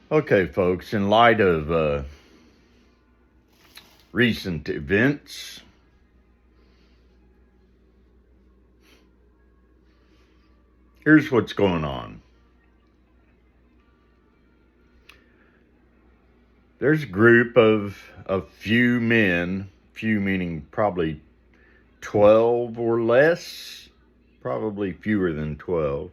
Okay, folks, in light of recent events, here's what's going on. There's a group of a few men, few meaning probably 12 or less, probably fewer than 12,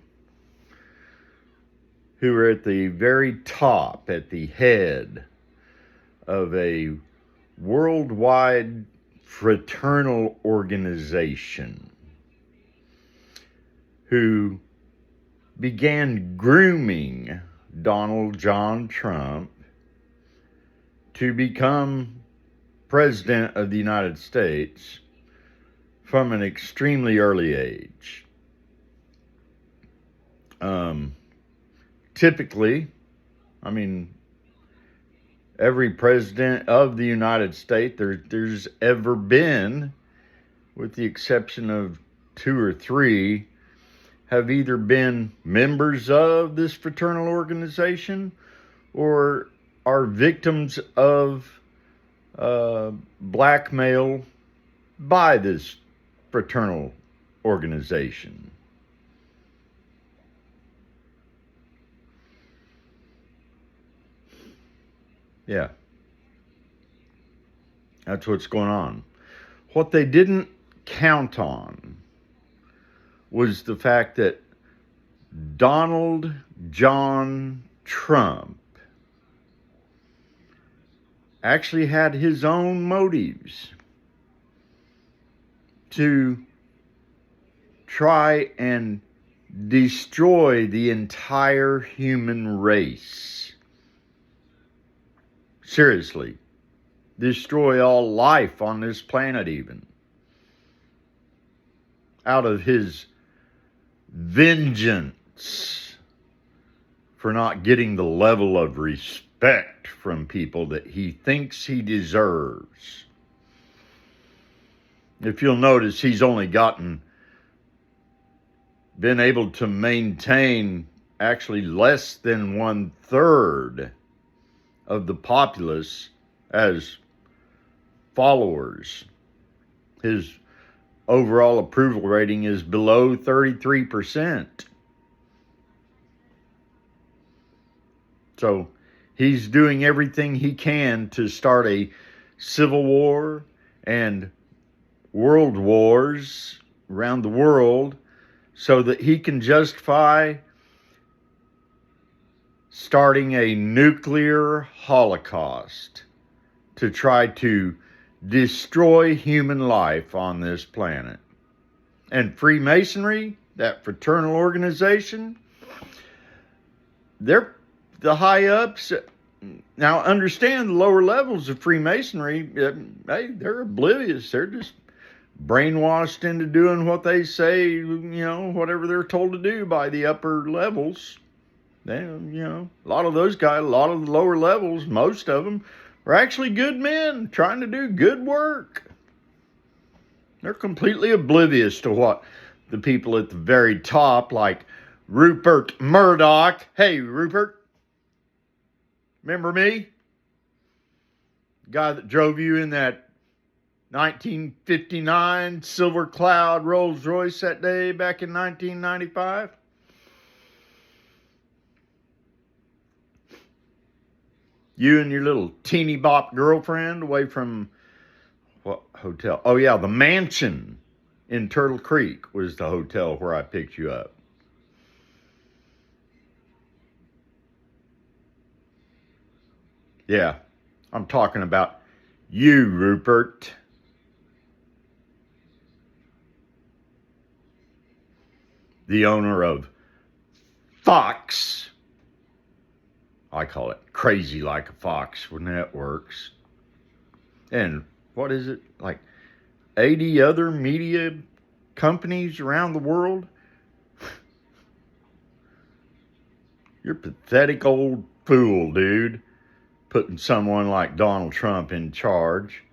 who are at the very top, at the head of a worldwide fraternal organization who began grooming Donald John Trump to become President of the United States from an extremely early age. Typically, every president of the United States there's ever been, with the exception of 2 or 3, have either been members of this fraternal organization or are victims of blackmail by this fraternal organization. Yeah, that's what's going on. What they didn't count on was the fact that Donald John Trump actually had his own motives to try and destroy the entire human race. Seriously, destroy all life on this planet even. Out of his vengeance for not getting the level of respect from people that he thinks he deserves. If you'll notice, he's only been able to maintain actually less than 1/3 of the populace as followers. His overall approval rating is below 33%. So he's doing everything he can to start a civil war and world wars around the world so that he can justify starting a nuclear holocaust to try to destroy human life on this planet. And Freemasonry, that fraternal organization, they're the high ups. Now, understand the lower levels of Freemasonry, they're oblivious. They're just brainwashed into doing what they say, whatever they're told to do by the upper levels. Then, a lot of those guys, a lot of the lower levels, most of them are actually good men trying to do good work. They're completely oblivious to what the people at the very top, like Rupert Murdoch. Hey, Rupert, remember me? The guy that drove you in that 1959 Silver Cloud Rolls Royce that day back in 1995? You and your little teeny bop girlfriend away from what hotel? Oh, yeah, the Mansion in Turtle Creek was the hotel where I picked you up. Yeah, I'm talking about you, Rupert. The owner of Fox. I call it Crazy Like a Fox when that works. And what is it? Like 80 other media companies around the world? You're a pathetic old fool, dude. Putting someone like Donald Trump in charge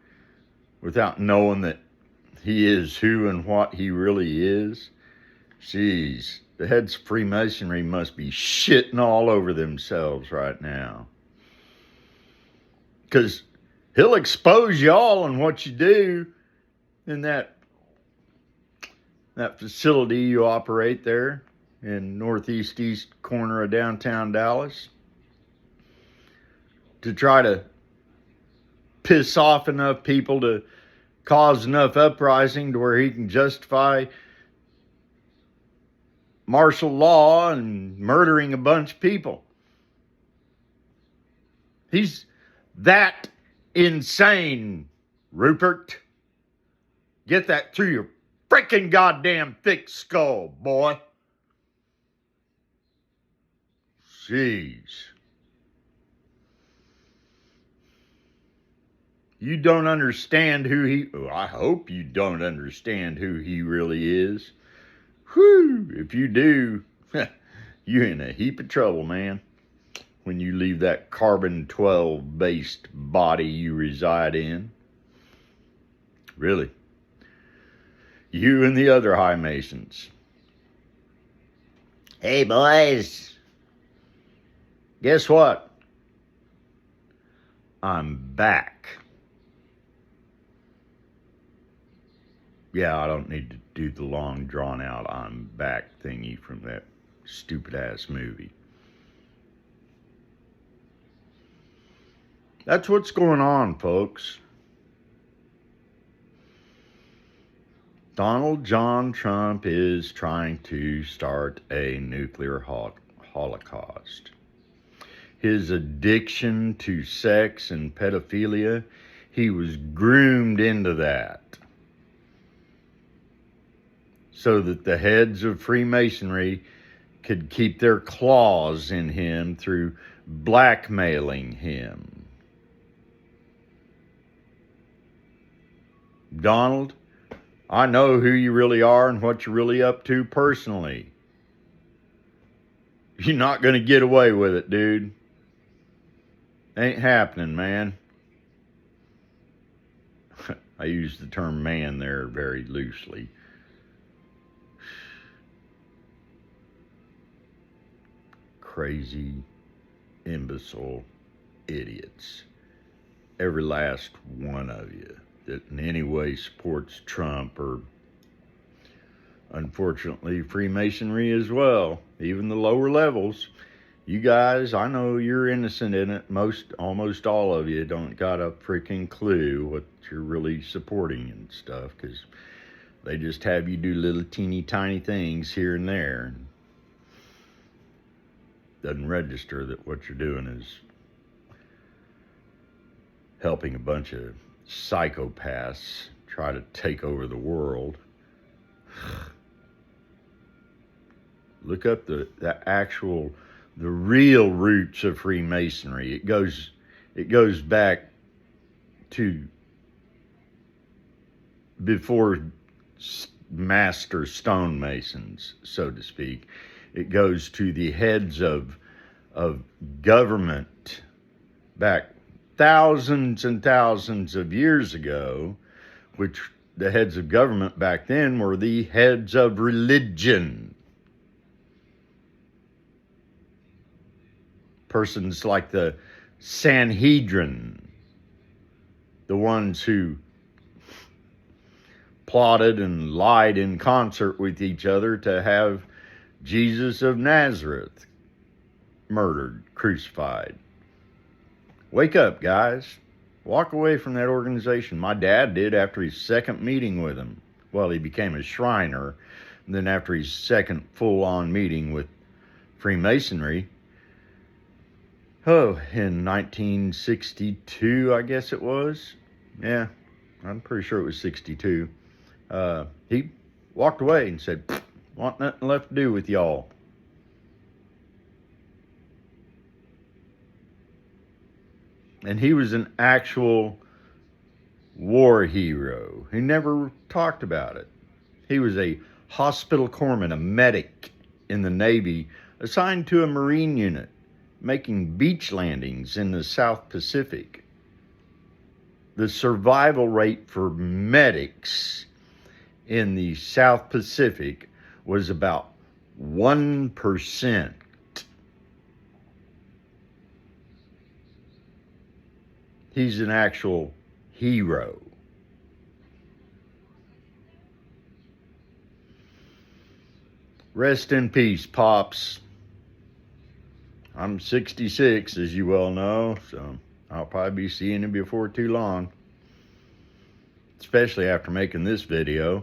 without knowing that he is who and what he really is. Jeez, the heads of Freemasonry must be shitting all over themselves right now. Because he'll expose y'all on what you do in that facility you operate there in east corner of downtown Dallas, to try to piss off enough people to cause enough uprising to where he can justify martial law and murdering a bunch of people. He's that insane, Rupert. Get that through your freaking goddamn thick skull, boy. Jeez. You don't understand who he... I hope you don't understand who he really is. Whew, if you do, you're in a heap of trouble, man. When you leave that carbon-12 based body you reside in. Really. You and the other high masons. Hey, boys. Guess what? I'm back. Yeah, I don't need to do the long drawn out I'm back thingy from that stupid ass movie. That's what's going on, folks. Donald John Trump is trying to start a nuclear holocaust. His addiction to sex and pedophilia, he was groomed into that, so that the heads of Freemasonry could keep their claws in him through blackmailing him. Donald, I know who you really are and what you're really up to personally. You're not going to get away with it, dude. Ain't happening, man. I use the term man there very loosely. Crazy, imbecile idiots. Every last one of you that in any way supports Trump, or unfortunately Freemasonry as well, even the lower levels. You guys, I know you're innocent in it. Almost all of you don't got a freaking clue what you're really supporting and stuff, because they just have you do little teeny tiny things here and there. Doesn't register that what you're doing is helping a bunch of psychopaths try to take over the world. Look up the real roots of Freemasonry. It goes back to before master stonemasons, so to speak. It goes to the heads of government back thousands and thousands of years ago, which the heads of government back then were the heads of religion. Persons like the Sanhedrin, the ones who plotted and lied in concert with each other to have Jesus of Nazareth murdered, crucified. Wake up, guys. Walk away from that organization. My dad did after his second meeting with him. Well, he became a Shriner. And then after his second full-on meeting with Freemasonry, in 1962, I guess it was. Yeah, I'm pretty sure it was 62. He walked away and said, "Want nothing left to do with y'all." And he was an actual war hero. He never talked about it. He was a hospital corpsman, a medic in the Navy, assigned to a Marine unit, making beach landings in the South Pacific. The survival rate for medics in the South Pacific was about 1%. He's an actual hero. Rest in peace, Pops. I'm 66, as you well know, so I'll probably be seeing him before too long. Especially after making this video.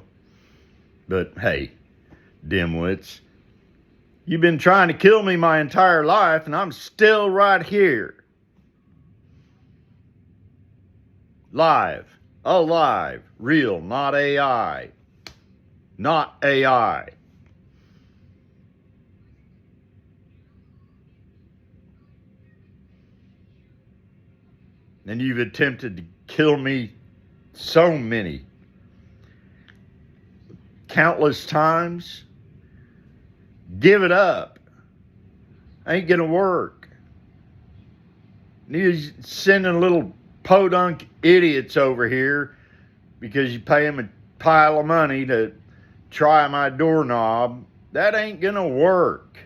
But hey, dimwits, you've been trying to kill me my entire life, and I'm still right here. Live, alive, real, not AI. Not AI. And you've attempted to kill me so many, countless times. Give it up. Ain't gonna work. You're sending little podunk idiots over here because you pay them a pile of money to try my doorknob. That ain't gonna work.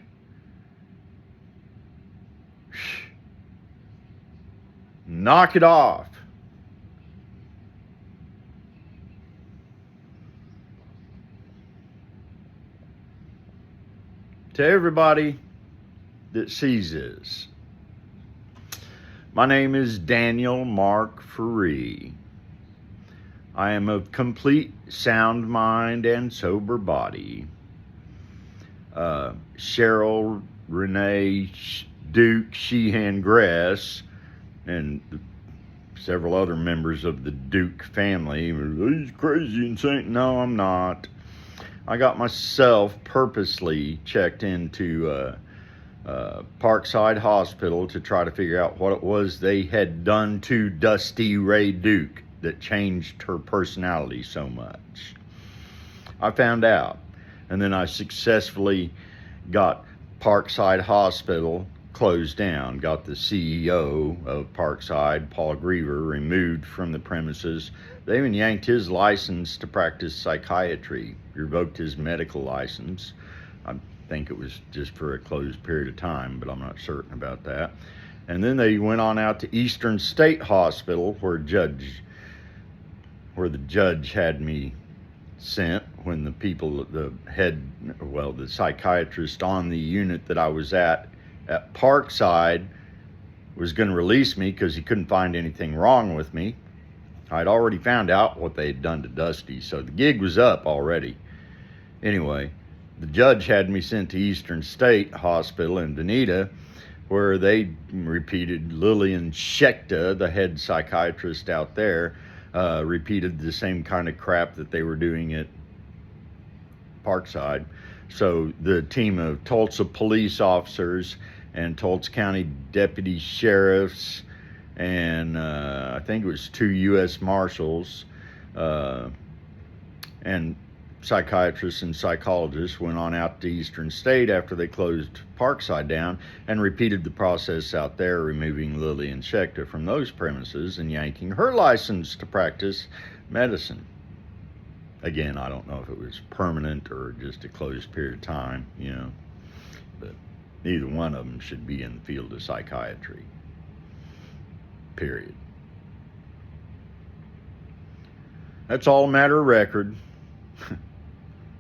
Knock it off. To everybody that sees this, my name is Daniel Mark Free. I am of complete sound mind and sober body. Cheryl Renee Duke Sheehan Gress and several other members of the Duke family. He's crazy and saying, no, I'm not. I got myself purposely checked into Parkside Hospital to try to figure out what it was they had done to Dusty Ray Duke that changed her personality so much. I found out, and then I successfully got Parkside Hospital closed down, got the CEO of Parkside, Paul Griever, removed from the premises. They even yanked his license to practice psychiatry, revoked his medical license. I think it was just for a closed period of time, but I'm not certain about that. And then they went on out to Eastern State Hospital, where the judge had me sent when the psychiatrist on the unit that I was at Parkside was going to release me because he couldn't find anything wrong with me. I'd already found out what they had done to Dusty, so the gig was up already. Anyway, the judge had me sent to Eastern State Hospital in Veneta, where they repeated, Lillian Schechter, the head psychiatrist out there, repeated the same kind of crap that they were doing at Parkside. So the team of Tulsa police officers and Tulsa County deputy sheriffs and I think it was 2 U.S. Marshals and psychiatrists and psychologists went on out to Eastern State after they closed Parkside down and repeated the process out there, removing Lillian Schechter from those premises and yanking her license to practice medicine. Again, I don't know if it was permanent or just a closed period of time, but neither one of them should be in the field of psychiatry. Period. That's all a matter of record.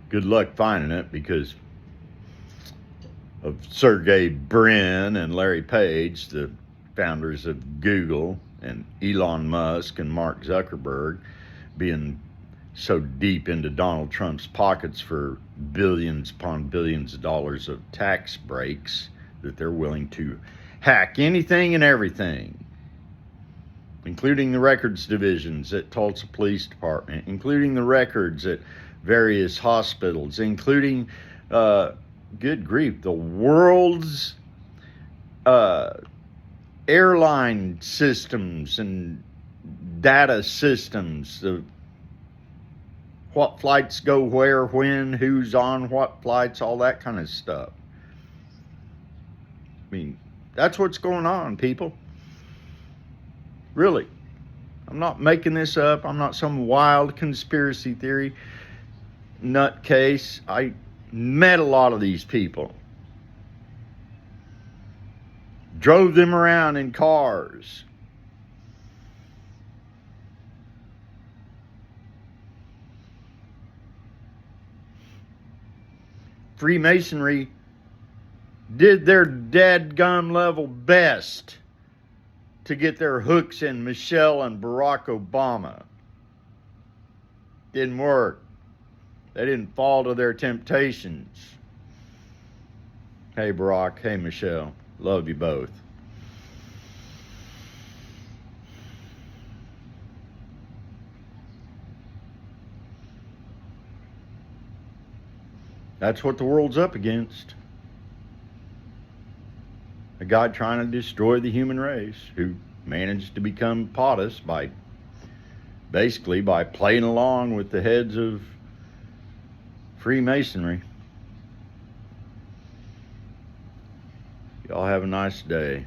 Good luck finding it because of Sergey Brin and Larry Page, the founders of Google, and Elon Musk and Mark Zuckerberg being so deep into Donald Trump's pockets for billions upon billions of dollars of tax breaks that they're willing to hack anything and everything, including the records divisions at Tulsa Police Department, including the records at various hospitals, including, good grief, the world's airline systems and data systems, the what flights go where, when, who's on what flights, all that kind of stuff. I mean, that's what's going on, people. Really. I'm not making this up. I'm not some wild conspiracy theory nutcase. met a lot of these people, drove them around in cars. Freemasonry did their dadgum level best to get their hooks in Michelle and Barack Obama. Didn't work. They didn't fall to their temptations. Hey Barack, hey Michelle, love you both. That's what the world's up against. A God trying to destroy the human race, who managed to become POTUS by playing along with the heads of Freemasonry. Y'all have a nice day.